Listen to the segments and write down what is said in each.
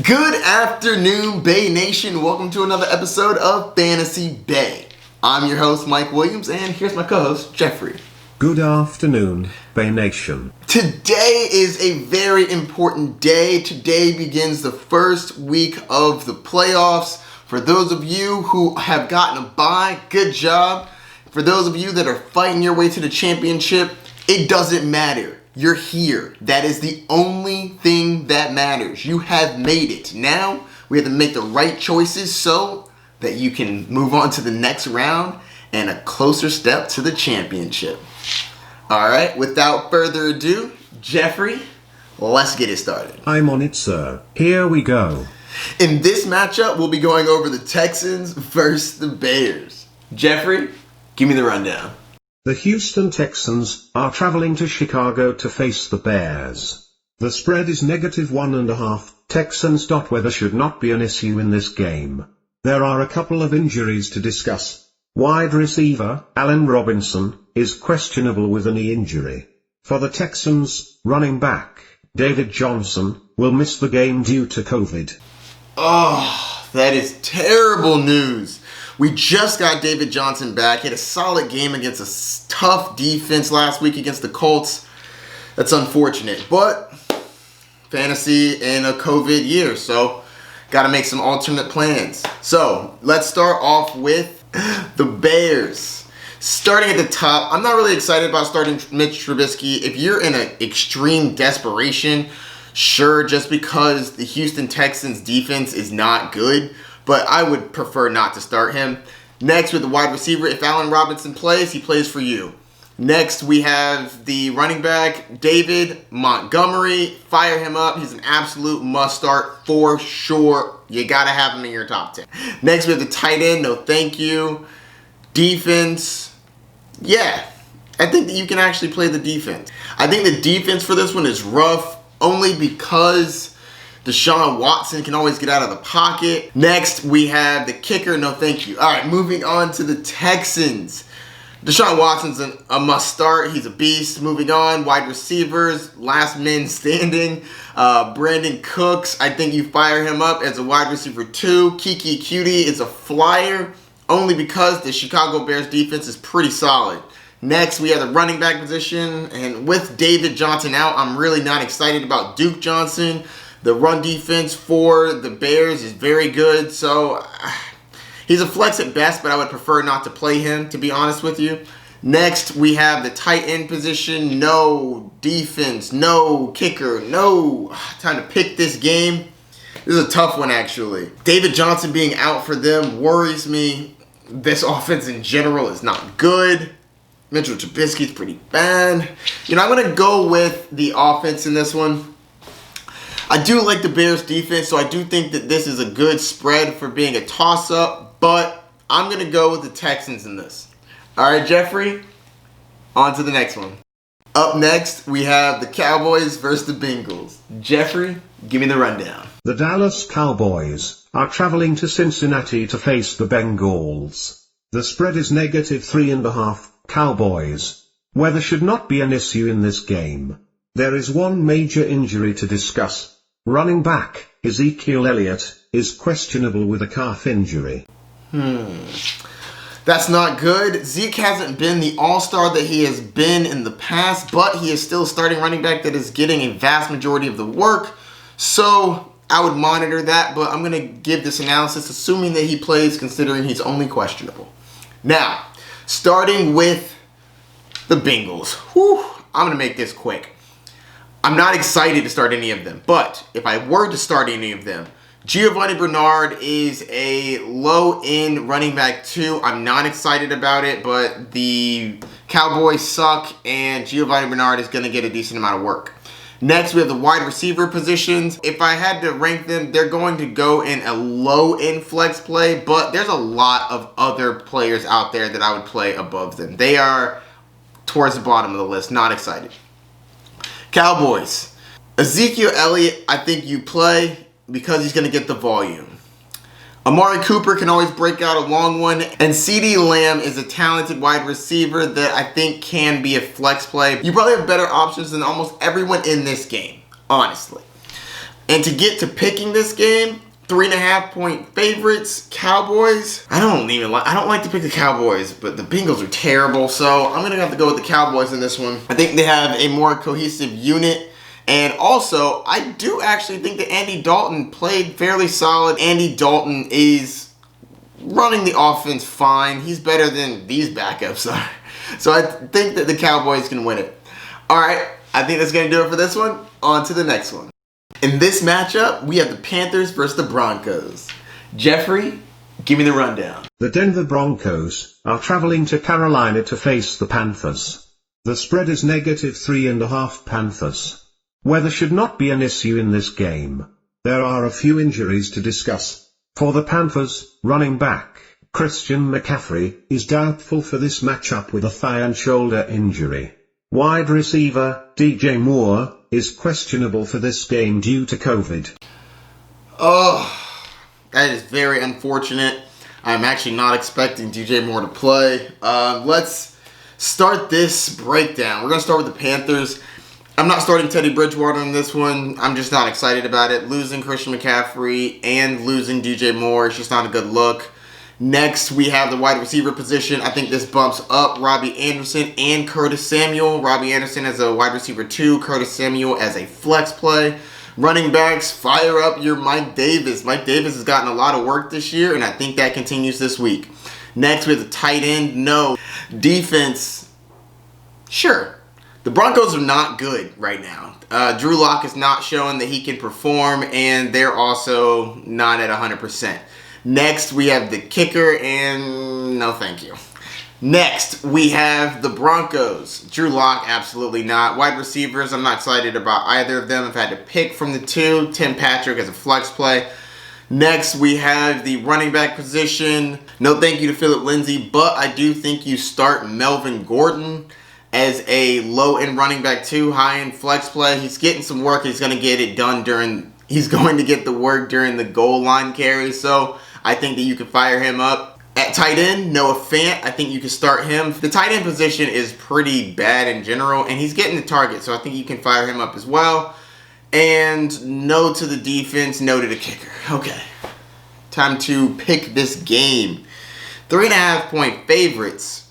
Good afternoon, Bay Nation. Welcome to another episode of Fantasy Bay. I'm your host, Mike Williams, and here's my co-host, Jeffrey. Good afternoon, Bay Nation. Today is a very important day. Today begins the first week of the playoffs. For those of you who have gotten a bye, good job. For those of you that are fighting your way to the championship, it doesn't matter. You're here. That is the only thing that matters. You have made it. Now, we have to make the right choices so that you can move on to the next round and a closer step to the championship. All right, without further ado, Jeffrey, let's get it started. I'm on it, sir. Here we go. In this matchup, we'll be going over the Texans versus the Bears. Jeffrey, give me the rundown. The Houston Texans are traveling to Chicago to face the Bears. The spread is -1.5. Texans. Weather should not be an issue in this game. There are a couple of injuries to discuss. Wide receiver, Allen Robinson, is questionable with a knee injury. For the Texans, running back, David Johnson, will miss the game due to COVID. Oh, that is terrible news. We just got David Johnson back. He had a solid game against a tough defense last week against the Colts. That's unfortunate, but fantasy in a COVID year, so got to make some alternate plans. So let's start off with the Bears. Starting at the top, I'm not really excited about starting Mitch Trubisky. If you're in an extreme desperation, sure, just because the Houston Texans defense is not good, but I would prefer not to start him. Next, with the wide receiver, if Allen Robinson plays, he plays for you. Next, we have the running back, David Montgomery. Fire him up. He's an absolute must-start for sure. You got to have him in your top 10. Next, we have the tight end. No, thank you. Defense. Yeah, I think that you can actually play the defense. I think the defense for this one is rough, only because Deshaun Watson can always get out of the pocket. Next, we have the kicker. No, thank you. All right, moving on to the Texans. Deshaun Watson's a must start. He's a beast. Moving on, wide receivers, last man standing. Brandon Cooks, I think you fire him up as a wide receiver 2. Kiki Cutie is a flyer, only because the Chicago Bears defense is pretty solid. Next, we have the running back position, and with David Johnson out, I'm really not excited about Duke Johnson. The run defense for the Bears is very good, so he's a flex at best, but I would prefer not to play him, to be honest with you. Next, we have the tight end position. No defense, no kicker, no time to pick this game. This is a tough one, actually. David Johnson being out for them worries me. This offense in general is not good. Mitchell Trubisky's pretty bad. I'm going to go with the offense in this one. I do like the Bears defense, so I do think that this is a good spread for being a toss-up, but I'm going to go with the Texans in this. All right, Jeffrey, on to the next one. Up next, we have the Cowboys versus the Bengals. Jeffrey, give me the rundown. The Dallas Cowboys are traveling to Cincinnati to face the Bengals. The spread is -3.5. Cowboys. Weather should not be an issue in this game. There is one major injury to discuss. Running back, Ezekiel Elliott, is questionable with a calf injury. That's not good. Zeke hasn't been the all-star that he has been in the past, but he is still a starting running back that is getting a vast majority of the work. So I would monitor that, but I'm going to give this analysis assuming that he plays, considering he's only questionable. Now, starting with the Bengals. I'm going to make this quick. I'm not excited to start any of them, but if I were to start any of them, Giovanni Bernard is a low-end running back 2. I'm not excited about it, but the Cowboys suck, and Giovanni Bernard is going to get a decent amount of work. Next, we have the wide receiver positions. If I had to rank them, they're going to go in a low-end flex play, but there's a lot of other players out there that I would play above them. They are towards the bottom of the list. Not excited. Cowboys. Ezekiel Elliott, I think you play because he's going to get the volume. Amari Cooper can always break out a long one, and CeeDee Lamb is a talented wide receiver that I think can be a flex play. You probably have better options than almost everyone in this game, honestly. And to get to picking this game, 3.5-point favorites, Cowboys. I don't like to pick the Cowboys, but the Bengals are terrible, so I'm gonna have to go with the Cowboys in this one. I think they have a more cohesive unit. And also, I do actually think that Andy Dalton played fairly solid. Andy Dalton is running the offense fine. He's better than these backups are. So I think that the Cowboys can win it. All right, I think that's going to do it for this one. On to the next one. In this matchup, we have the Panthers versus the Broncos. Jeffrey, give me the rundown. The Denver Broncos are traveling to Carolina to face the Panthers. The spread is -3.5 Panthers. Weather should not be an issue in this game. There are a few injuries to discuss. For the Panthers, running back Christian McCaffrey is doubtful for this matchup with a thigh and shoulder injury. Wide receiver DJ Moore is questionable for this game due to COVID. Oh, that is very unfortunate. I'm actually not expecting DJ Moore to play. Let's start this breakdown. We're going to start with the Panthers. I'm not starting Teddy Bridgewater in this one. I'm just not excited about it. Losing Christian McCaffrey and losing DJ Moore is just not a good look. Next, we have the wide receiver position. I think this bumps up Robbie Anderson and Curtis Samuel. Robbie Anderson as a wide receiver 2, Curtis Samuel as a flex play. Running backs, fire up your Mike Davis. Mike Davis has gotten a lot of work this year, and I think that continues this week. Next, we have the tight end. No. Defense, sure. The Broncos are not good right now. Drew Lock is not showing that he can perform, and they're also not at 100%. Next, we have the kicker, and no thank you. Next, we have the Broncos. Drew Lock, absolutely not. Wide receivers, I'm not excited about either of them. I've had to pick from the two. Tim Patrick as a flex play. Next, we have the running back position. No thank you to Phillip Lindsay, but I do think you start Melvin Gordon as a low-end running back 2, high-end flex play. He's getting some work. He's going to get it done he's going to get the work during the goal line carry. So I think that you can fire him up. At tight end, Noah Fant, I think you can start him. The tight end position is pretty bad in general, and he's getting the target, so I think you can fire him up as well. And no to the defense, no to the kicker. Okay, time to pick this game. 3.5-point favorites.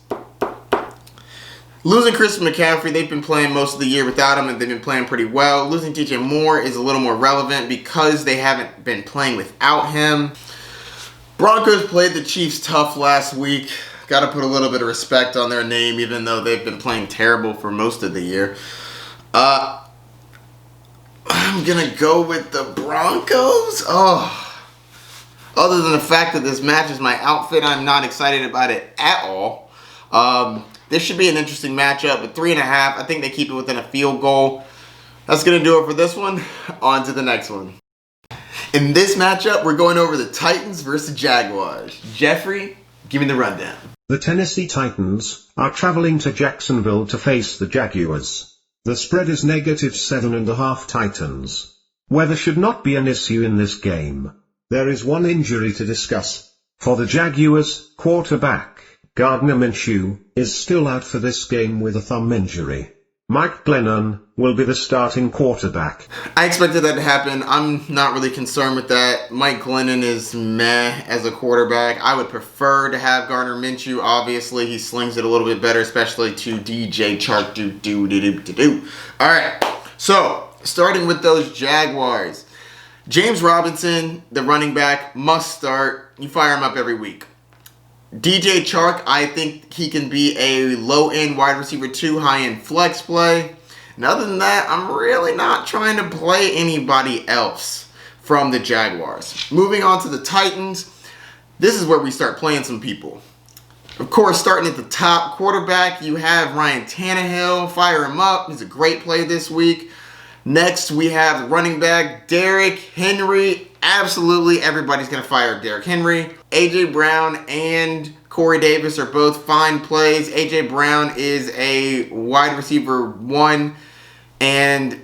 Losing Christian McCaffrey, they've been playing most of the year without him, and they've been playing pretty well. Losing DJ Moore is a little more relevant because they haven't been playing without him. Broncos played the Chiefs tough last week. Got to put a little bit of respect on their name, even though they've been playing terrible for most of the year. I'm going to go with the Broncos. Other than the fact that this matches my outfit, I'm not excited about it at all. This should be an interesting matchup, but 3.5, I think they keep it within a field goal. That's going to do it for this one. On to the next one. In this matchup, we're going over the Titans versus Jaguars. Jeffrey, give me the rundown. The Tennessee Titans are traveling to Jacksonville to face the Jaguars. The spread is -7.5 Titans. Weather should not be an issue in this game. There is one injury to discuss. For the Jaguars, quarterback Gardner Minshew is still out for this game with a thumb injury. Mike Glennon will be the starting quarterback. I expected that to happen. I'm not really concerned with that. Mike Glennon is meh as a quarterback. I would prefer to have Gardner Minshew. Obviously, he slings it a little bit better, especially to DJ Chark. All right, so starting with those Jaguars. James Robinson, the running back, must start. You fire him up every week. DJ Chark, I think he can be a low-end wide receiver 2, high-end flex play. And other than that, I'm really not trying to play anybody else from the Jaguars. Moving on to the Titans, this is where we start playing some people. Of course, starting at the top, quarterback, you have Ryan Tannehill. Fire him up. He's a great play this week. Next, we have the running back, Derrick Henry. Absolutely, everybody's going to fire Derrick Henry. A.J. Brown and Corey Davis are both fine plays. A.J. Brown is a wide receiver 1, and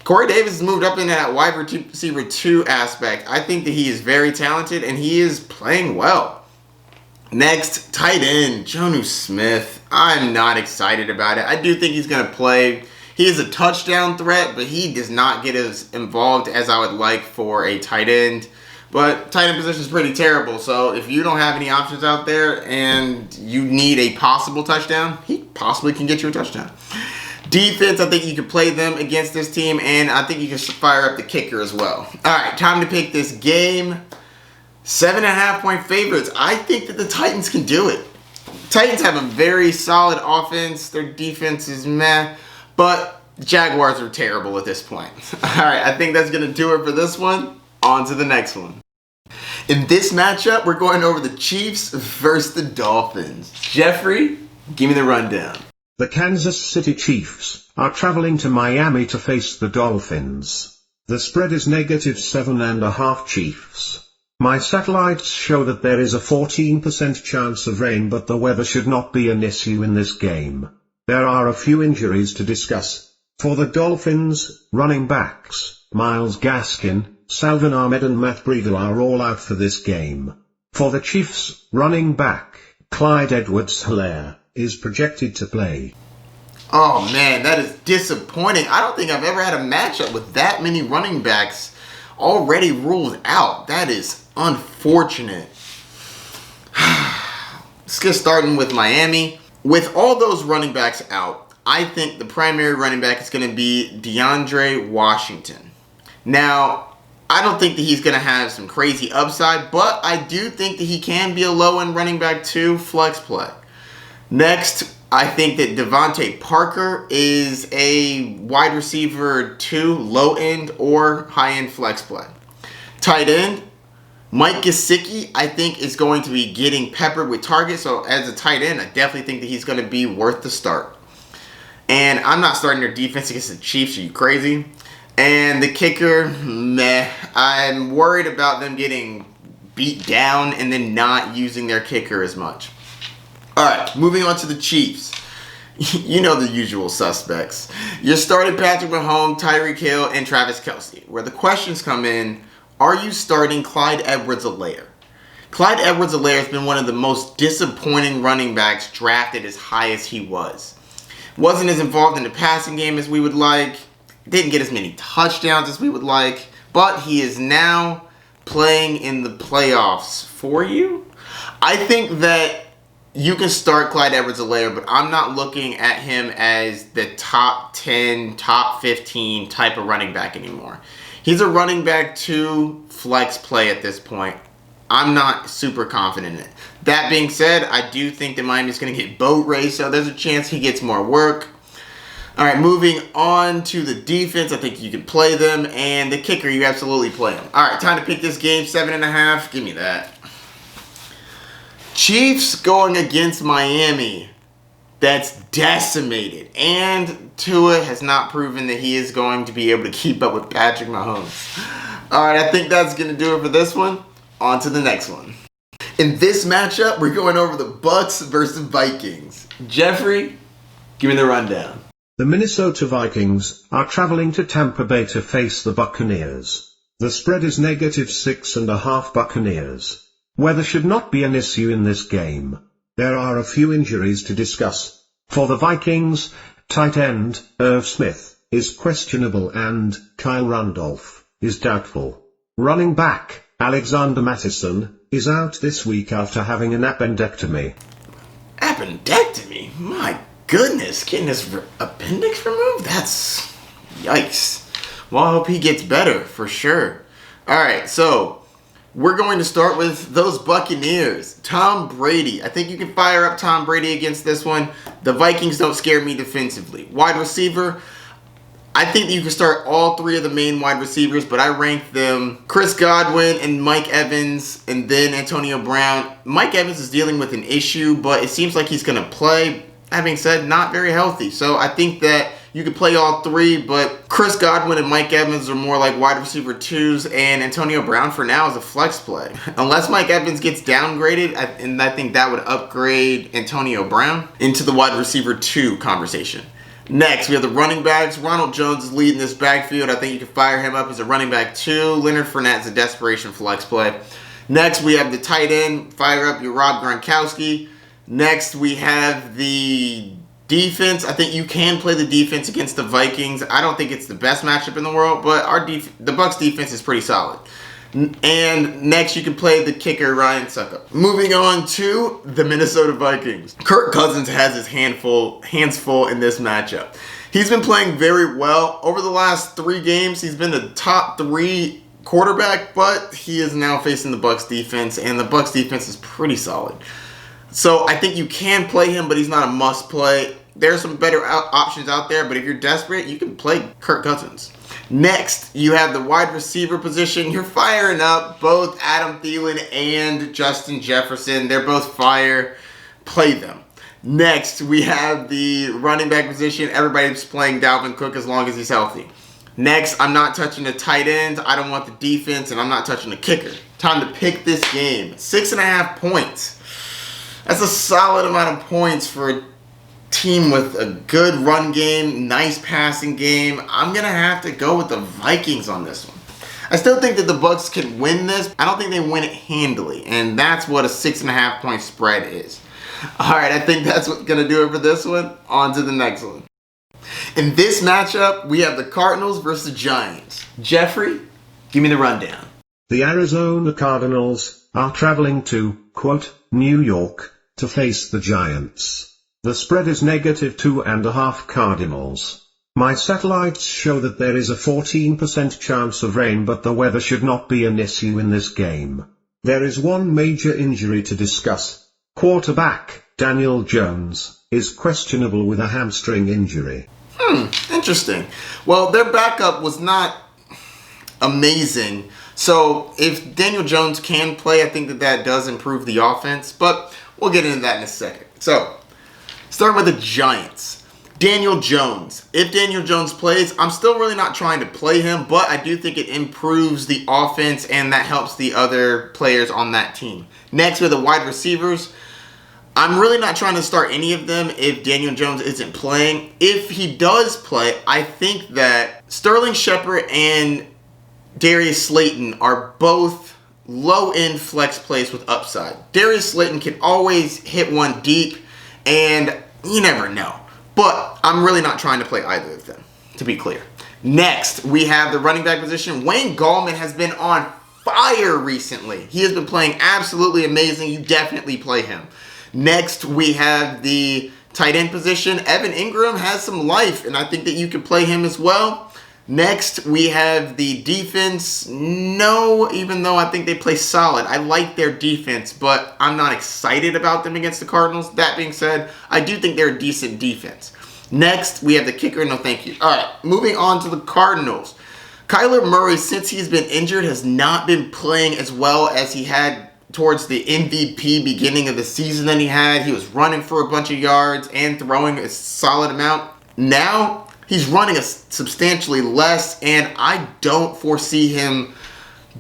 Corey Davis has moved up in that wide receiver 2 aspect. I think that he is very talented, and he is playing well. Next, tight end, Jonnu Smith. I'm not excited about it. I do think he's going to play. He is a touchdown threat, but he does not get as involved as I would like for a tight end. But tight end position is pretty terrible, so if you don't have any options out there and you need a possible touchdown, he possibly can get you a touchdown. Defense, I think you can play them against this team, and I think you can fire up the kicker as well. All right, time to pick this game. 7.5-point favorites. I think that the Titans can do it. Titans have a very solid offense. Their defense is meh, but the Jaguars are terrible at this point. All right, I think that's going to do it for this one. On to the next one. In this matchup, we're going over the Chiefs versus the Dolphins. Jeffrey, give me the rundown. The Kansas City Chiefs are traveling to Miami to face the Dolphins. The spread is -7.5 Chiefs. My satellites show that there is a 14% chance of rain, but the weather should not be an issue in this game. There are a few injuries to discuss. For the Dolphins, running backs, Myles Gaskin, Salvin Ahmed and Matt Breida are all out for this game. For the Chiefs, running back, Clyde Edwards-Helaire, is projected to play. Oh man, that is disappointing. I don't think I've ever had a matchup with that many running backs already ruled out. That is unfortunate. Let's get started with Miami. With all those running backs out, I think the primary running back is going to be DeAndre Washington. Now, I don't think that he's going to have some crazy upside, but I do think that he can be a low-end running back too, flex play. Next, I think that Devontae Parker is a wide receiver 2, low-end or high-end flex play. Tight end, Mike Gesicki, I think, is going to be getting peppered with targets. So as a tight end, I definitely think that he's going to be worth the start. And I'm not starting their defense against the Chiefs. Are you crazy? And the kicker, meh. I'm worried about them getting beat down and then not using their kicker as much. All right, moving on to the Chiefs. You know the usual suspects. You're starting Patrick Mahomes, Tyreek Hill, and Travis Kelce. Where the questions come in, are you starting Clyde Edwards-Helaire? Clyde Edwards-Helaire has been one of the most disappointing running backs drafted as high as he was. Wasn't as involved in the passing game as we would like. Didn't get as many touchdowns as we would like. But he is now playing in the playoffs for you. I think that you can start Clyde Edwards-Helaire, but I'm not looking at him as the top 10, top 15 type of running back anymore. He's a running back 2 flex play at this point. I'm not super confident in it. That being said, I do think that Miami's going to get boat raced, so there's a chance he gets more work. All right, moving on to the defense. I think you can play them, and the kicker, you absolutely play him. All right, time to pick this game, 7.5. Give me that. Chiefs going against Miami. That's decimated. And Tua has not proven that he is going to be able to keep up with Patrick Mahomes. All right, I think that's going to do it for this one. On to the next one. In this matchup, we're going over the Bucks versus Vikings. Jeffrey, give me the rundown. The Minnesota Vikings are traveling to Tampa Bay to face the Buccaneers. The spread is -6.5 Buccaneers. Weather should not be an issue in this game. There are a few injuries to discuss. For the Vikings, tight end, Irv Smith, is questionable and Kyle Randolph is doubtful. Running back, Alexander Mattison, is out this week after having an appendectomy. Appendectomy? My goodness, getting his appendix removed? That's... yikes. Well, I hope he gets better, for sure. Alright, so we're going to start with those Buccaneers. Tom Brady. I think you can fire up Tom Brady against this one. The Vikings don't scare me defensively. Wide receiver, I think that you can start all 3 of the main wide receivers, but I rank them Chris Godwin and Mike Evans and then Antonio Brown. Mike Evans is dealing with an issue, but it seems like he's going to play. That being said, not very healthy. So I think that you could play all 3, but Chris Godwin and Mike Evans are more like wide receiver 2s, and Antonio Brown for now is a flex play. Unless Mike Evans gets downgraded, and I think that would upgrade Antonio Brown into the wide receiver 2 conversation. Next, we have the running backs. Ronald Jones is leading this backfield. I think you can fire him up as a running back 2. Leonard Fournette is a desperation flex play. Next, we have the tight end. Fire up your Rob Gronkowski. Next, we have the Defense, I think you can play the defense against the Vikings. I don't think it's the best matchup in the world, but the Bucs defense is pretty solid. And next, you can play the kicker, Ryan Suckup. Moving on to the Minnesota Vikings. Kirk Cousins has his hands full in this matchup. He's been playing very well. Over the last 3 games, he's been the top 3 quarterback, but he is now facing the Bucs defense, and the Bucs defense is pretty solid. So I think you can play him, but he's not a must play. There's some better options out there, but if you're desperate, you can play Kirk Cousins. Next, you have the wide receiver position. You're firing up both Adam Thielen and Justin Jefferson. They're both fire. Play them. Next, we have the running back position. Everybody's playing Dalvin Cook as long as he's healthy. Next, I'm not touching the tight ends. I don't want the defense, and I'm not touching the kicker. Time to pick this game. 6.5 points. That's a solid amount of points for a team with a good run game, nice passing game. I'm going to have to go with the Vikings on this one. I still think that the Bucs can win this. I don't think they win it handily, and that's what a 6.5 point spread is. All right, I think that's what's going to do it for this one. On to the next one. In this matchup, we have the Cardinals versus the Giants. Jeffrey, give me the rundown. The Arizona Cardinals are traveling to, quote, New York, to face the Giants. The spread is -2.5 Cardinals. My satellites show that there is a 14% chance of rain, but the weather should not be an issue in this game. There is one major injury to discuss. Quarterback, Daniel Jones, is questionable with a hamstring injury. Interesting. Well, their backup was not amazing. So if Daniel Jones can play, I think that does improve the offense. But we'll get into that in a second. So, starting with the Giants. Daniel Jones. If Daniel Jones plays, I'm still really not trying to play him, but I do think it improves the offense, and that helps the other players on that team. Next, with the wide receivers, I'm really not trying to start any of them if Daniel Jones isn't playing. If he does play, I think that Sterling Shepard and Darius Slayton are both low-end flex plays with upside. Darius Slayton can always hit one deep, and you never know. But I'm really not trying to play either of them, to be clear. Next, we have the running back position. Wayne Gallman has been on fire recently. He has been playing absolutely amazing. You definitely play him. Next, we have the tight end position. Evan Ingram has some life, and I think that you can play him as well. Next, we have the defense. No, even though I think they play solid. I like their defense, but I'm not excited about them against the Cardinals. That being said, I do think they're a decent defense. Next, we have the kicker. No, thank you. All right, moving on to the Cardinals. Kyler Murray, since he's been injured, has not been playing as well as he had towards the MVP beginning of the season that he had. He was running for a bunch of yards and throwing a solid amount. Now, he's running substantially less, and I don't foresee him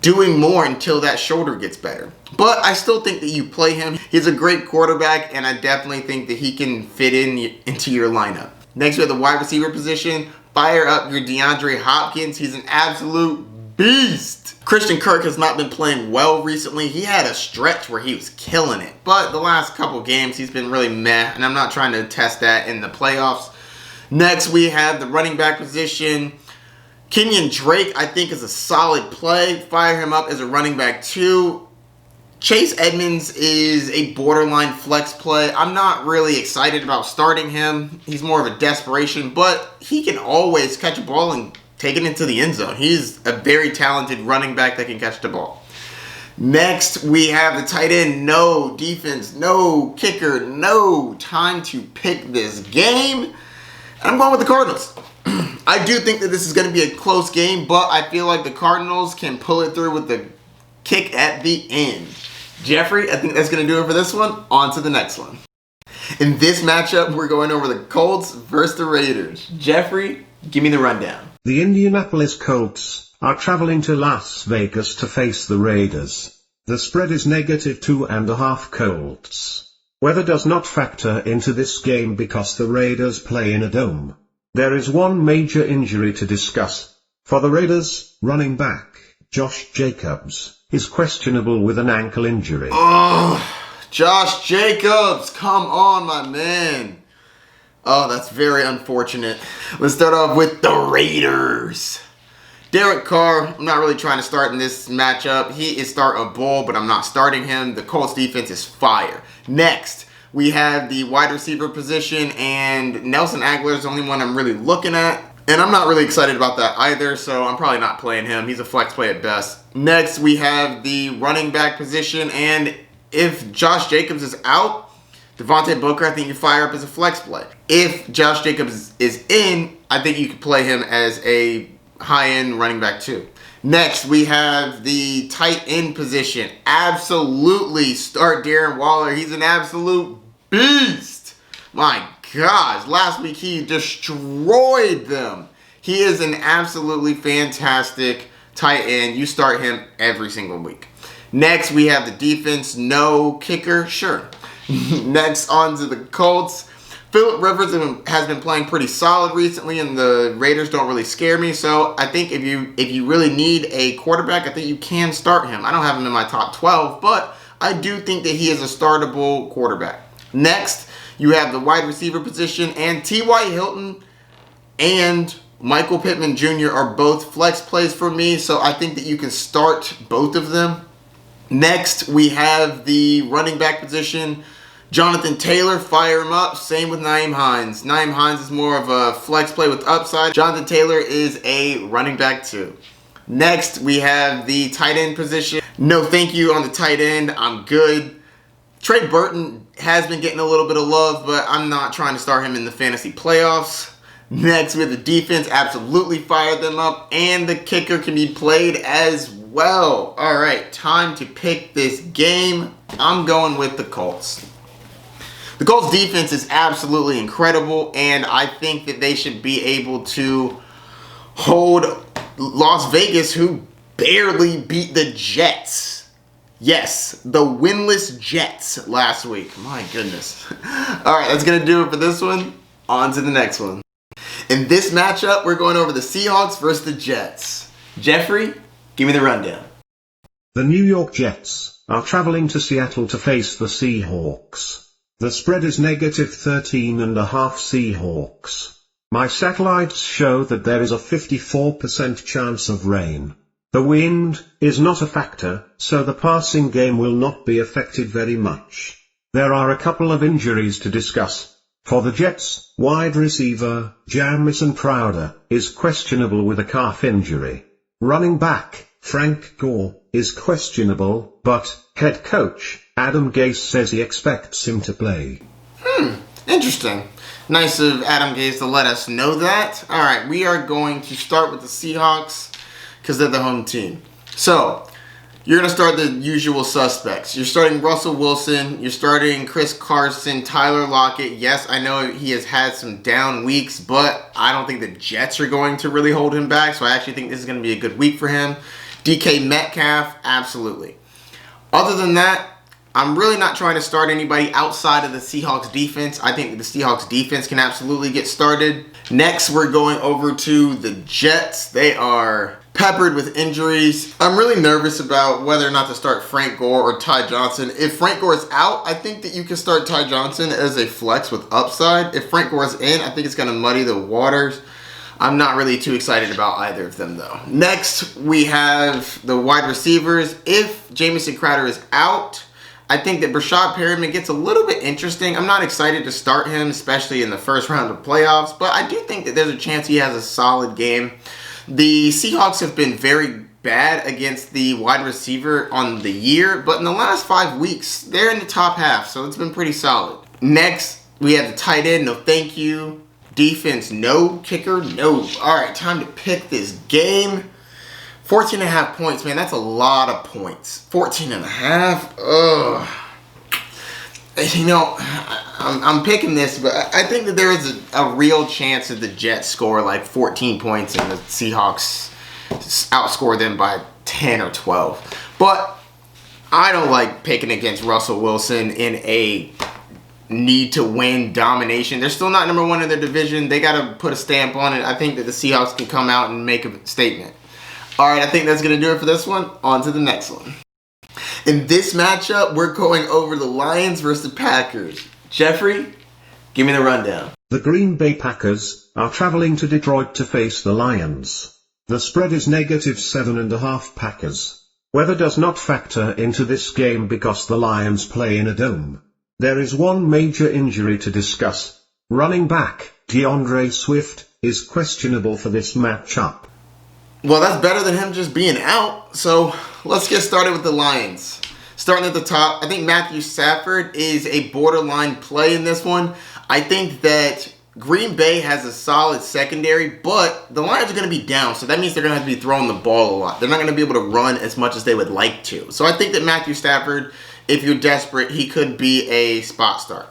doing more until that shoulder gets better. But I still think that you play him. He's a great quarterback, and I definitely think that he can fit into your lineup. Next, we have the wide receiver position. Fire up your DeAndre Hopkins. He's an absolute beast. Christian Kirk has not been playing well recently. He had a stretch where he was killing it. But the last couple games, he's been really meh, and I'm not trying to test that in the playoffs. Next, we have the running back position. Kenyon Drake, I think, is a solid play. Fire him up as a running back too. Chase Edmonds is a borderline flex play. I'm not really excited about starting him. He's more of a desperation, but he can always catch a ball and take it into the end zone. He's a very talented running back that can catch the ball. Next, we have the tight end. No defense, no kicker, no time to pick this game. I'm going with the Cardinals. I do think that this is going to be a close game, but I feel like the Cardinals can pull it through with the kick at the end. Jeffrey, I think that's going to do it for this one. On to the next one. In this matchup, we're going over the Colts versus the Raiders. Jeffrey, give me the rundown. The Indianapolis Colts are traveling to Las Vegas to face the Raiders. The spread is -2.5 Colts. Weather does not factor into this game because the Raiders play in a dome. There is one major injury to discuss. For the Raiders, running back, Josh Jacobs, is questionable with an ankle injury. Oh, Josh Jacobs, come on, my man. Oh, that's very unfortunate. Let's start off with the Raiders. Derek Carr, I'm not really trying to start in this matchup. He is startable, but I'm not starting him. The Colts defense is fire. Next, we have the wide receiver position, and Nelson Aguilar is the only one I'm really looking at. And I'm not really excited about that either, so I'm probably not playing him. He's a flex play at best. Next, we have the running back position, and if Josh Jacobs is out, Devontae Booker, I think you fire up as a flex play. If Josh Jacobs is in, I think you could play him as a high-end running back too. Next, we have the tight end position. Absolutely start Darren Waller. He's an absolute beast. My gosh, last week he destroyed them. He is an absolutely fantastic tight end. You start him every single week. Next, we have the defense. No kicker, sure. Next, on to the Colts. Phillip Rivers has been playing pretty solid recently, and the Raiders don't really scare me. So I think if you really need a quarterback, I think you can start him. I don't have him in my top 12, but I do think that he is a startable quarterback. Next, you have the wide receiver position, and T.Y. Hilton and Michael Pittman Jr. are both flex plays for me, so I think that you can start both of them. Next, we have the running back position. Jonathan Taylor, fire him up. Same with Nyheim Hines. Nyheim Hines is more of a flex play with upside. Jonathan Taylor is a running back too. Next, we have the tight end position. No thank you on the tight end. I'm good. Trey Burton has been getting a little bit of love, but I'm not trying to start him in the fantasy playoffs. Next, we have the defense. Absolutely fire them up. And the kicker can be played as well. All right, time to pick this game. I'm going with the Colts. The Colts defense is absolutely incredible, and I think that they should be able to hold Las Vegas, who barely beat the Jets. Yes, the winless Jets last week. My goodness. All right, that's going to do it for this one. On to the next one. In this matchup, we're going over the Seahawks versus the Jets. Jeffrey, give me the rundown. The New York Jets are traveling to Seattle to face the Seahawks. The spread is -13.5 Seahawks. My satellites show that there is a 54% chance of rain. The wind is not a factor, so the passing game will not be affected very much. There are a couple of injuries to discuss. For the Jets, wide receiver Jamison Crowder is questionable with a calf injury. Running back Frank Gore is questionable, but head coach Adam Gase says he expects him to play. Interesting. Nice of Adam Gase to let us know that. All right, we are going to start with the Seahawks because they're the home team. So, you're going to start the usual suspects. You're starting Russell Wilson. You're starting Chris Carson, Tyler Lockett. Yes, I know he has had some down weeks, but I don't think the Jets are going to really hold him back, so I actually think this is going to be a good week for him. DK Metcalf, absolutely. Other than that, I'm really not trying to start anybody outside of the Seahawks defense. I think that the Seahawks defense can absolutely get started. Next, we're going over to the Jets. They are peppered with injuries. I'm really nervous about whether or not to start Frank Gore or Ty Johnson. If Frank Gore is out, I think that you can start Ty Johnson as a flex with upside. If Frank Gore is in, I think it's going to muddy the waters. I'm not really too excited about either of them, though. Next, we have the wide receivers. If Jamison Crowder is out, I think that Brashad Perriman gets a little bit interesting. I'm not excited to start him, especially in the first round of playoffs, but I do think that there's a chance he has a solid game. The Seahawks have been very bad against the wide receiver on the year, but in the last 5 weeks, they're in the top half, so it's been pretty solid. Next, we have the tight end. No thank you. Defense, no. Kicker, no. All right, time to pick this game. 14.5 points, man. That's a lot of points. 14.5. Ugh. You know, I'm picking this, but I think that there is a real chance that the Jets score like 14 points and the Seahawks outscore them by 10 or 12. But I don't like picking against Russell Wilson in a need to win domination. They're still not number one in their division. They got to put a stamp on it. I think that the Seahawks can come out and make a statement. All right, I think that's going to do it for this one. On to the next one. In this matchup, we're going over the Lions versus the Packers. Jeffrey, give me the rundown. The Green Bay Packers are traveling to Detroit to face the Lions. The spread is -7.5 Packers. Weather does not factor into this game because the Lions play in a dome. There is one major injury to discuss. Running back, DeAndre Swift, is questionable for this matchup. Well, that's better than him just being out. So let's get started with the Lions. Starting at the top, I think Matthew Stafford is a borderline play in this one. I think that Green Bay has a solid secondary, but the Lions are going to be down, so that means they're going to have to be throwing the ball a lot. They're not going to be able to run as much as they would like to. So I think that Matthew Stafford, if you're desperate, he could be a spot start.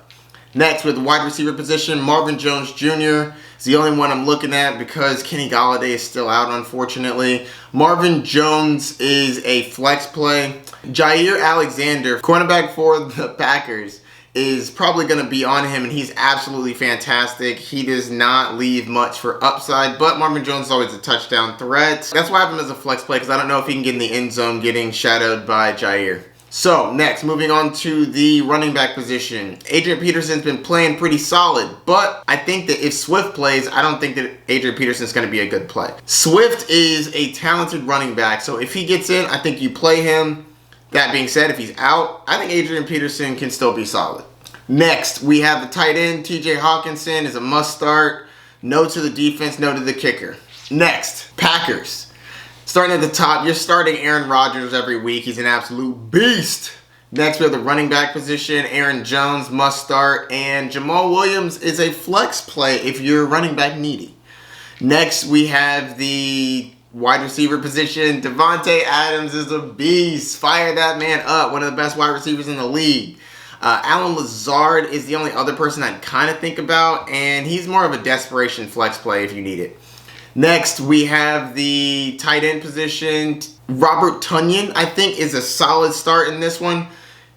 Next, with the wide receiver position, Marvin Jones Jr. is the only one I'm looking at because Kenny Golladay is still out, unfortunately. Marvin Jones is a flex play. Jair Alexander, cornerback for the Packers, is probably going to be on him, and he's absolutely fantastic. He does not leave much for upside, but Marvin Jones is always a touchdown threat. That's why I have him as a flex play, because I don't know if he can get in the end zone getting shadowed by Jair. So, next, moving on to the running back position. Adrian Peterson's been playing pretty solid, but I think that if Swift plays, I don't think that Adrian Peterson's going to be a good play. Swift is a talented running back, so if he gets in, I think you play him. That being said, if he's out, I think Adrian Peterson can still be solid. Next, we have the tight end. TJ Hawkinson is a must start. No to the defense, no to the kicker. Next, Packers. Starting at the top, you're starting Aaron Rodgers every week. He's an absolute beast. Next, we have the running back position. Aaron Jones, must start. And Jamal Williams is a flex play if you're running back needy. Next, we have the wide receiver position. Devontae Adams is a beast. Fire that man up. One of the best wide receivers in the league. Alan Lazard is the only other person I'd kind of think about. And he's more of a desperation flex play if you need it. Next, we have the tight end position. Robert Tonyan, I think, is a solid start in this one.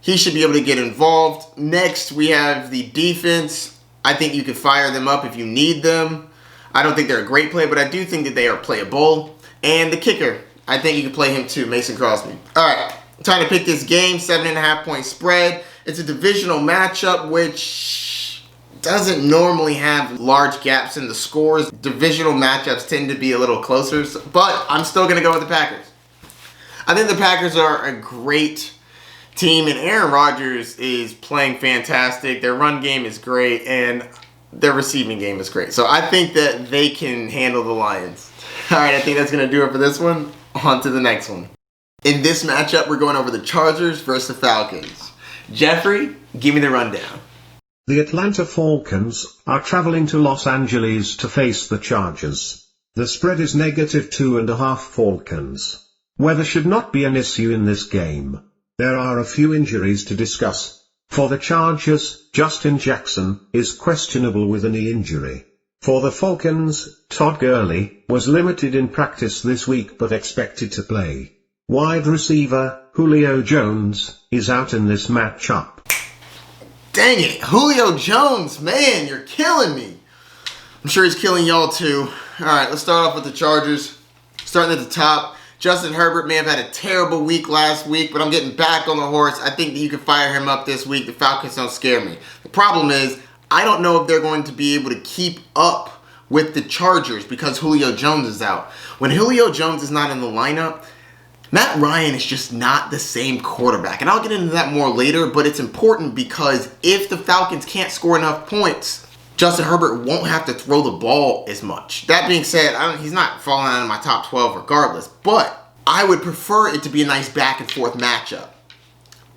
He should be able to get involved. Next, we have the defense. I think you can fire them up if you need them. I don't think they're a great play, but I do think that they are playable. And the kicker, I think you can play him too, Mason Crosby. All right, time to pick this game, 7.5 point spread. It's a divisional matchup, which doesn't normally have large gaps in the scores. Divisional matchups tend to be a little closer, but I'm still going to go with the Packers. I think the Packers are a great team, and Aaron Rodgers is playing fantastic. Their run game is great, and their receiving game is great. So I think that they can handle the Lions. All right, I think that's going to do it for this one. On to the next one. In this matchup, we're going over the Chargers versus the Falcons. Jeffrey, give me the rundown. The Atlanta Falcons are traveling to Los Angeles to face the Chargers. The spread is -2.5 Falcons. Weather should not be an issue in this game. There are a few injuries to discuss. For the Chargers, Justin Jackson is questionable with a knee injury. For the Falcons, Todd Gurley was limited in practice this week but expected to play. Wide receiver, Julio Jones, is out in this matchup. Dang it, Julio Jones, man, you're killing me. I'm sure he's killing y'all too. All right, let's start off with the Chargers. Starting at the top, Justin Herbert may have had a terrible week last week, but I'm getting back on the horse. I think that you can fire him up this week. The Falcons don't scare me. The problem is, I don't know if they're going to be able to keep up with the Chargers because Julio Jones is out. When Julio Jones is not in the lineup, Matt Ryan is just not the same quarterback. And I'll get into that more later, but it's important because if the Falcons can't score enough points, Justin Herbert won't have to throw the ball as much. That being said, he's not falling out of my top 12 regardless, but I would prefer it to be a nice back and forth matchup.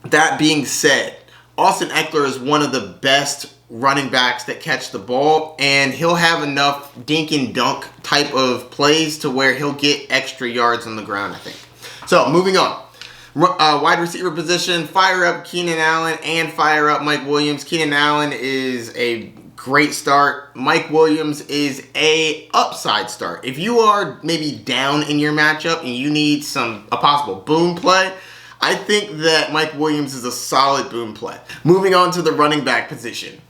That being said, Austin Eckler is one of the best running backs that catch the ball, and he'll have enough dink and dunk type of plays to where he'll get extra yards on the ground, I think. So, moving on. Wide receiver position, fire up Keenan Allen and fire up Mike Williams. Keenan Allen is a great start. Mike Williams is a upside start. If you are maybe down in your matchup and you need a possible boom play, I think that Mike Williams is a solid boom play. Moving on to the running back position.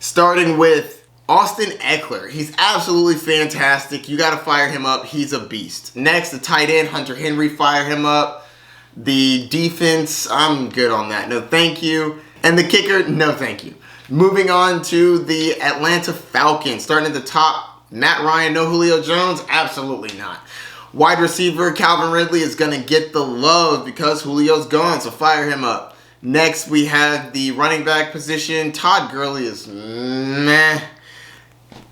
Starting with Austin Eckler. He's absolutely fantastic. You got to fire him up. He's a beast. Next, the tight end, Hunter Henry, fire him up. The defense, I'm good on that. No, thank you. And the kicker, no, thank you. Moving on to the Atlanta Falcons. Starting at the top, Matt Ryan, no Julio Jones? Absolutely not. Wide receiver Calvin Ridley is going to get the love because Julio's gone, so fire him up. Next, we have the running back position. Todd Gurley is meh.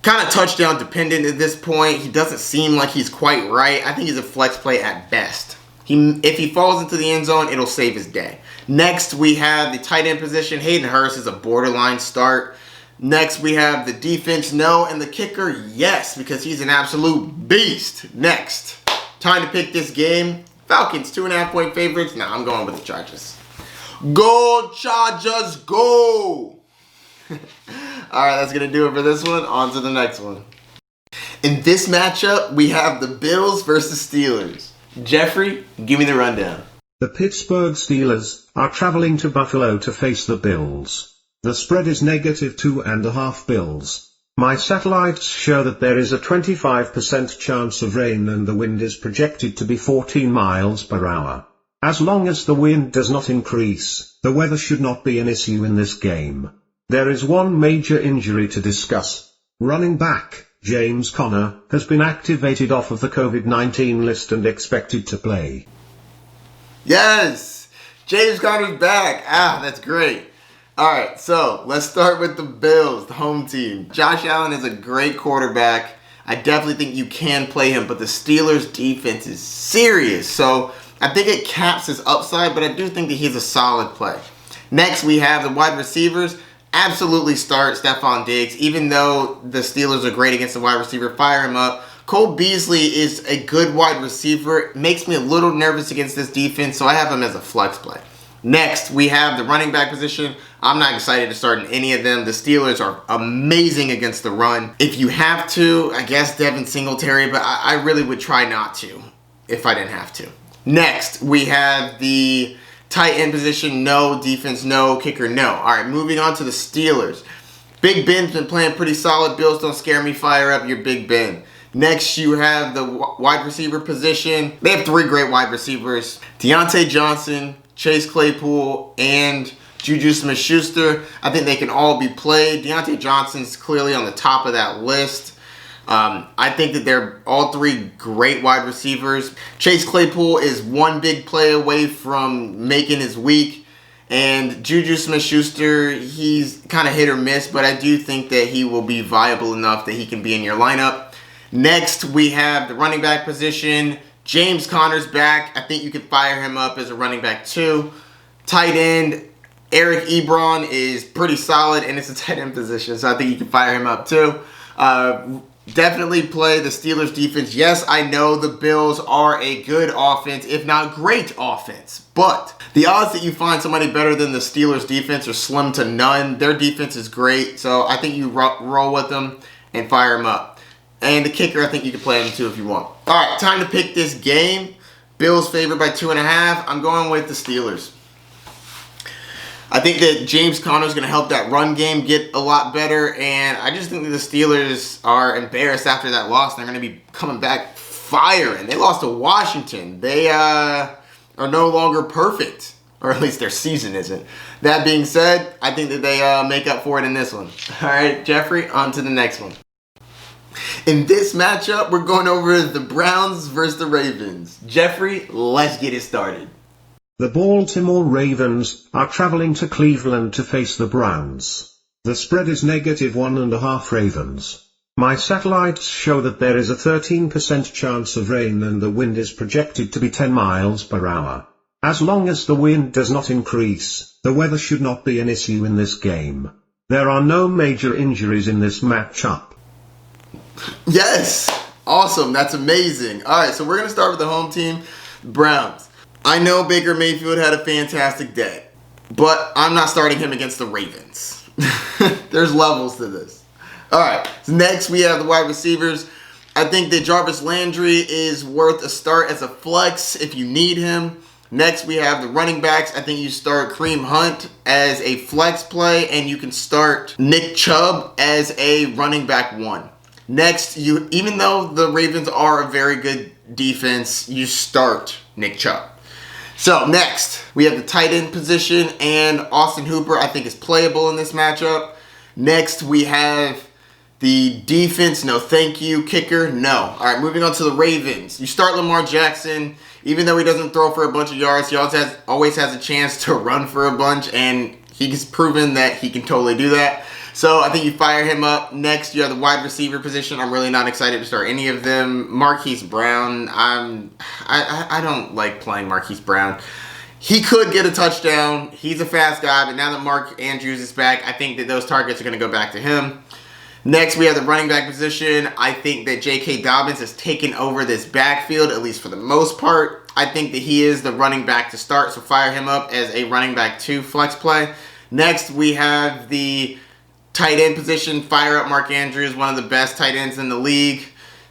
Kind of touchdown dependent at this point. He doesn't seem like he's quite right. I think he's a flex play at best. If he falls into the end zone, it'll save his day. Next, we have the tight end position. Hayden Hurst is a borderline start. Next, we have the defense, no, and the kicker, yes, because he's an absolute beast. Next, time to pick this game. Falcons, 2.5-point favorites. Nah, I'm going with the Chargers. Go Chargers, go! Alright, that's going to do it for this one. On to the next one. In this matchup, we have the Bills versus Steelers. Jeffrey, give me the rundown. The Pittsburgh Steelers are traveling to Buffalo to face the Bills. The spread is -2.5 Bills. My satellites show that there is a 25% chance of rain and the wind is projected to be 14 miles per hour. As long as the wind does not increase, the weather should not be an issue in this game. There is one major injury to discuss. Running back James Conner has been activated off of the COVID-19 list and expected to play. Yes! James Conner's back. That's great. Alright, so let's start with the Bills, the home team. Josh Allen is a great quarterback. I definitely think you can play him, but the Steelers' defense is serious. So I think it caps his upside, but I do think that he's a solid play. Next, we have the wide receivers. Absolutely start Stephon Diggs. Even though the Steelers are great against the wide receiver, fire him up. Cole Beasley is a good wide receiver. It makes me a little nervous against this defense, so I have him as a flex play. Next, we have the running back position. I'm not excited to start in any of them. The Steelers are amazing against the run. If you have to, I guess Devin Singletary, but I really would try not to if I didn't have to. Next, we have the tight end position, no. Defense, no. Kicker, no. All right, moving on to the Steelers. Big Ben's been playing pretty solid. Bills don't scare me. Fire up your Big Ben. Next, you have the wide receiver position. They have 3 great wide receivers. Deontay Johnson, Chase Claypool, and Juju Smith-Schuster. I think they can all be played. Deontay Johnson's clearly on the top of that list. I think that they're all 3 great wide receivers. Chase Claypool is one big play away from making his week. And Juju Smith-Schuster, he's kind of hit or miss, but I do think that he will be viable enough that he can be in your lineup. Next, we have the running back position. James Conner's back. I think you could fire him up as a running back too. Tight end, Eric Ebron is pretty solid, and it's a tight end position, so I think you can fire him up too. Definitely play the Steelers defense. Yes, I know the Bills are a good offense, if not great offense, but the odds that you find somebody better than the Steelers defense are slim to none. Their defense is great, so I think you roll with them and fire them up. And the kicker, I think you can play him too if you want. All right, time to pick this game. Bills favored by 2.5. I'm going with the Steelers. I think that James Conner is going to help that run game get a lot better, and I just think that the Steelers are embarrassed after that loss. They're going to be coming back firing. They lost to Washington. They are no longer perfect, or at least their season isn't. That being said, I think that they make up for it in this one. All right, Jeffrey, on to the next one. In this matchup, we're going over the Browns versus the Ravens. Jeffrey, let's get it started. The Baltimore Ravens are traveling to Cleveland to face the Browns. The spread is -1.5 Ravens. My satellites show that there is a 13% chance of rain and the wind is projected to be 10 miles per hour. As long as the wind does not increase, the weather should not be an issue in this game. There are no major injuries in this matchup. Yes! Awesome. That's amazing. All right, so we're going to start with the home team, Browns. I know Baker Mayfield had a fantastic day, but I'm not starting him against the Ravens. There's levels to this. All right, so next we have the wide receivers. I think that Jarvis Landry is worth a start as a flex if you need him. Next, we have the running backs. I think you start Kareem Hunt as a flex play, and you can start Nick Chubb as a running back 1. Next, even though the Ravens are a very good defense, you start Nick Chubb. So next, we have the tight end position, and Austin Hooper I think is playable in this matchup. Next, we have the defense, no thank you. Kicker, no. All right, moving on to the Ravens. You start Lamar Jackson. Even though he doesn't throw for a bunch of yards, he always has a chance to run for a bunch, and he's proven that he can totally do that. So I think you fire him up. Next, you have the wide receiver position. I'm really not excited to start any of them. Marquise Brown, I don't like playing Marquise Brown. He could get a touchdown. He's a fast guy, but now that Mark Andrews is back, I think that those targets are going to go back to him. Next, we have the running back position. I think that J.K. Dobbins has taken over this backfield, at least for the most part. I think that he is the running back to start, so fire him up as a running back 2 flex play. Next, we have the tight end position. Fire up Mark Andrews, one of the best tight ends in the league.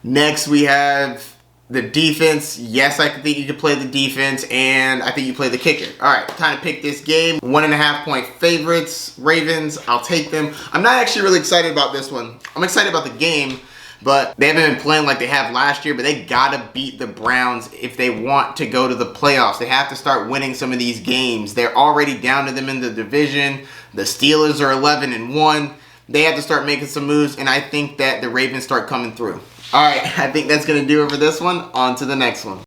Next, we have the defense. Yes, I think you could play the defense, and I think you play the kicker. All right, time to pick this game. 1.5 point favorites. Ravens, I'll take them. I'm not actually really excited about this one. I'm excited about the game, but they haven't been playing like they have last year, but they got to beat the Browns if they want to go to the playoffs. They have to start winning some of these games. They're already down to them in the division. The Steelers are 11-1. They have to start making some moves, and I think that the Ravens start coming through. All right, I think that's going to do it for this one. On to the next one.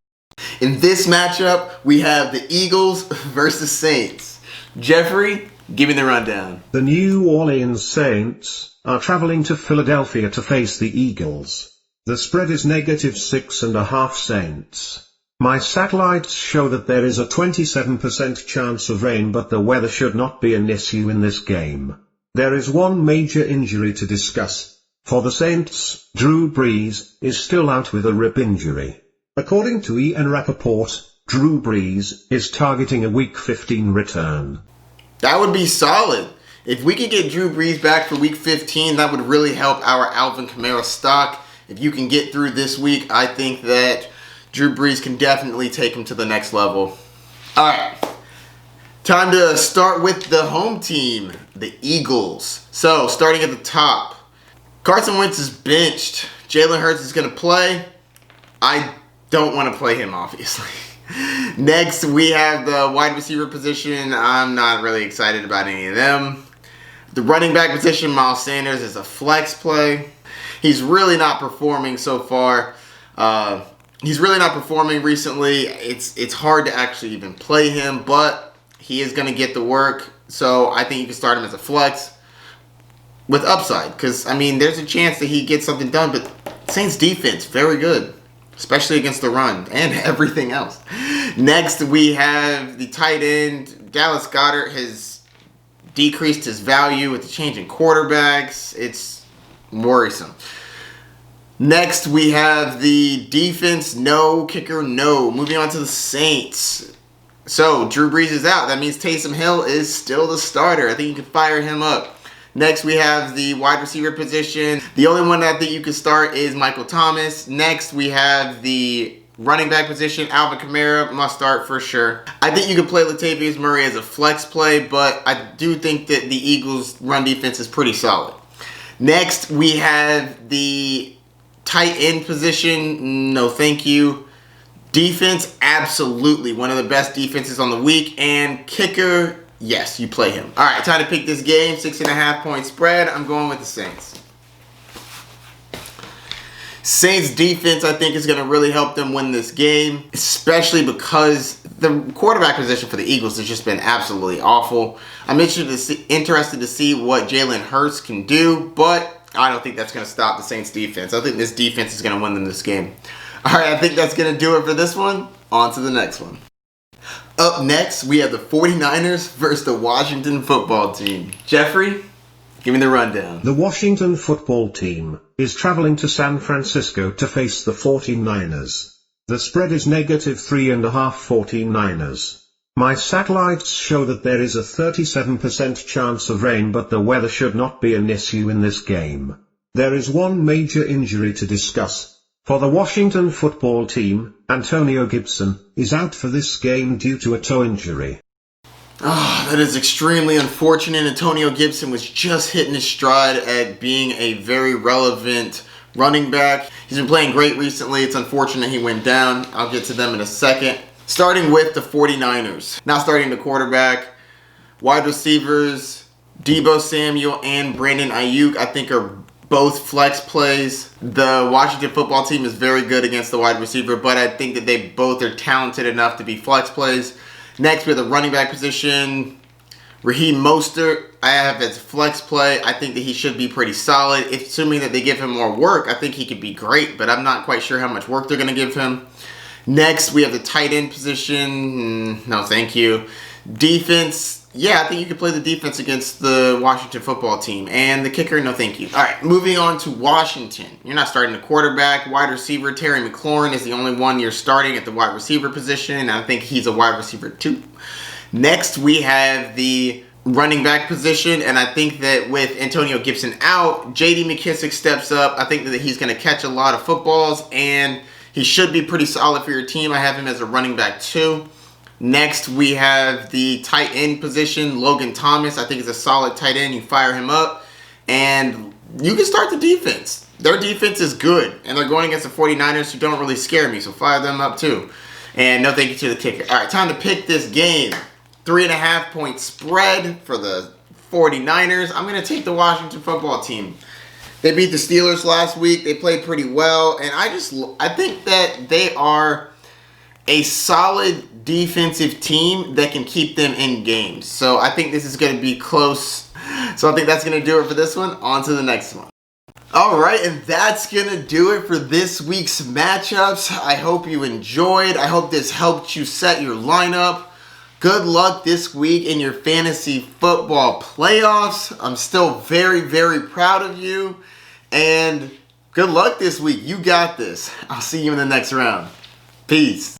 In this matchup, we have the Eagles versus Saints. Jeffrey, give me the rundown. The New Orleans Saints are traveling to Philadelphia to face the Eagles. The spread is -6.5 Saints. My satellites show that there is a 27% chance of rain, but the weather should not be an issue in this game. There is one major injury to discuss. For the Saints, Drew Brees is still out with a rib injury. According to Ian Rappaport, Drew Brees is targeting a Week 15 return. That would be solid. If we could get Drew Brees back for Week 15, that would really help our Alvin Kamara stock. If you can get through this week, I think that Drew Brees can definitely take him to the next level. All right. Time to start with the home team, the Eagles. So, starting at the top. Carson Wentz is benched. Jalen Hurts is going to play. I don't want to play him, obviously. Next, we have the wide receiver position. I'm not really excited about any of them. The running back position, Miles Sanders, is a flex play. He's really not performing so far. He's really not performing recently. It's hard to actually even play him, but he is going to get the work. So I think you can start him as a flex with upside, because, I mean, there's a chance that he gets something done, but Saints defense, very good, especially against the run and everything else. Next, we have the tight end. Dallas Goedert has decreased his value with the change in quarterbacks. It's worrisome. Next, we have the defense, no. Kicker, no. Moving on to the Saints. So, Drew Brees is out. That means Taysom Hill is still the starter. I think you can fire him up. Next, we have the wide receiver position. The only one that I think you can start is Michael Thomas. Next, we have the running back position. Alvin Kamara must start for sure. I think you can play Latavius Murray as a flex play, but I do think that the Eagles' run defense is pretty solid. Next, we have the tight end position. No, thank you. Defense, absolutely. One of the best defenses on the week. And kicker, yes, you play him. All right, time to pick this game. 6.5 point spread. I'm going with the Saints. Saints defense, I think, is going to really help them win this game, especially because the quarterback position for the Eagles has just been absolutely awful. I'm interested to see what Jalen Hurts can do, but I don't think that's going to stop the Saints defense. I think this defense is going to win them this game. All right, I think that's going to do it for this one. On to the next one. Up next, we have the 49ers versus the Washington football team. Jeffrey, give me the rundown. The Washington football team is traveling to San Francisco to face the 49ers. The spread is -3.5 49ers. My satellites show that there is a 37% chance of rain, but the weather should not be an issue in this game. There is one major injury to discuss. For the Washington football team, Antonio Gibson is out for this game due to a toe injury. Oh, that is extremely unfortunate. Antonio Gibson was just hitting his stride at being a very relevant running back. He's been playing great recently. It's unfortunate he went down. I'll get to them in a second. Starting with the 49ers. Now starting the quarterback. Wide receivers, Deebo Samuel and Brandon Ayuk, I think, are both flex plays. The Washington football team is very good against the wide receiver, but I think that they both are talented enough to be flex plays. Next, we have the running back position. Raheem Mostert, I have as flex play. I think that he should be pretty solid. If, assuming that they give him more work, I think he could be great, but I'm not quite sure how much work they're going to give him. Next, we have the tight end position. No, thank you. Defense. Yeah, I think you could play the defense against the Washington football team. And the kicker, no thank you. All right, moving on to Washington. You're not starting the quarterback. Wide receiver, Terry McLaurin is the only one you're starting at the wide receiver position. And I think he's a wide receiver too. Next, we have the running back position. And I think that with Antonio Gibson out, J.D. McKissic steps up. I think that he's going to catch a lot of footballs. And he should be pretty solid for your team. I have him as a running back too. Next, we have the tight end position. Logan Thomas, I think, is a solid tight end. You fire him up, and you can start the defense. Their defense is good, and they're going against the 49ers, who don't really scare me, so fire them up too. And no thank you to the kicker. All right, time to pick this game. 3.5-point spread for the 49ers. I'm going to take the Washington football team. They beat the Steelers last week. They played pretty well, and I think that they are a solid defensive team that can keep them in games. So I think this is going to be close. So I think that's going to do it for this one. On to the next one. All right, and that's going to do it for this week's matchups. I hope you enjoyed. I hope this helped you set your lineup. Good luck this week in your fantasy football playoffs. I'm still very, very proud of you. And good luck this week. You got this. I'll see you in the next round. Peace.